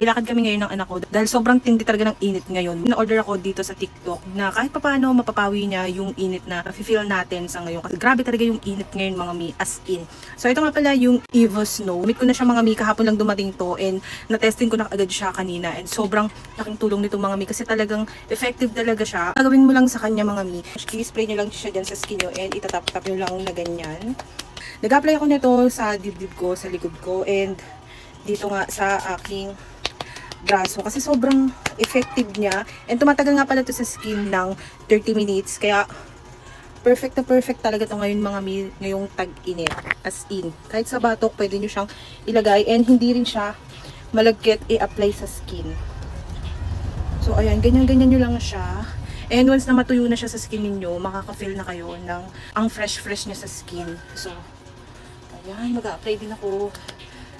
Ilakad kami ngayon ng anak ko dahil sobrang tindi talaga ng init ngayon. Na-order ako dito sa TikTok na kahit papaano mapapawi niya yung init na feel natin sa ngayon. Kasi grabe talaga yung init ngayon mga mi, as in. So ito nga pala yung Evo Snow. Gamit ko na siya mga mi, kahapon lang dumating to and na-testing ko na agad siya kanina. And sobrang laking tulong nito mga mi kasi talagang effective talaga siya. Gagawin mo lang sa kanya mga mi. I-spray nyo lang siya dyan sa skin nyo and itatap-tap nyo lang na ganyan. Nag-apply ako nito sa dibdib ko, sa likod ko and dito nga sa aking braso kasi sobrang effective niya and tumatagal nga pala ito sa skin ng 30 minutes kaya perfect na perfect talaga ito ngayon mga mi, ngayong tag-init, as in kahit sa batok pwede nyo siyang ilagay and hindi rin siya malagkit i-apply sa skin. So ayan, ganyan-ganyan nyo lang siya and once na matuyo na siya sa skin ninyo, makaka-feel na kayo ng ang fresh niya sa skin. So ayan, mag-a-apply din ako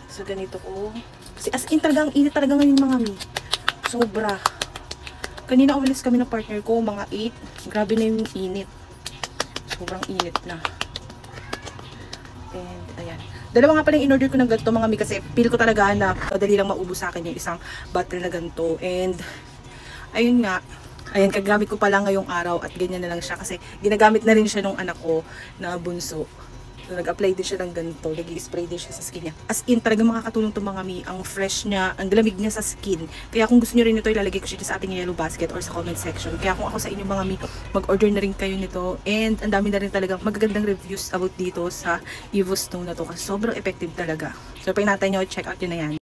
sa ganito ko. Kasi as in talagang init talaga ngayon mga mi. Sobra. Kanina umalis kami ng partner ko, mga 8. Grabe na yung init. Sobrang init na. And ayan. Dalawa nga pala yung in-order ko ng ganito mga mi kasi feel ko talaga na madali lang maubos sa akin yung isang bottle na ganito. And ayun nga. Ayan, kagamit ko pala ngayong araw at ganyan na lang siya kasi ginagamit na rin siya nung anak ko na bunso. So, nag-apply din siya ng ganito, nag-i-spray din siya sa skin niya. As in, talaga makakatulong itong mga mi, ang fresh niya, ang lamig niya sa skin. Kaya kung gusto niyo rin ito, ilalagay ko siya sa ating yellow basket or sa comment section. Kaya kung ako sa inyo mga mi, mag-order na rin kayo nito. And ang dami na rin talagang magagandang reviews about dito sa Evo Snow na to kasi sobrang effective talaga. So, pag natin nyo, check out yun na yan.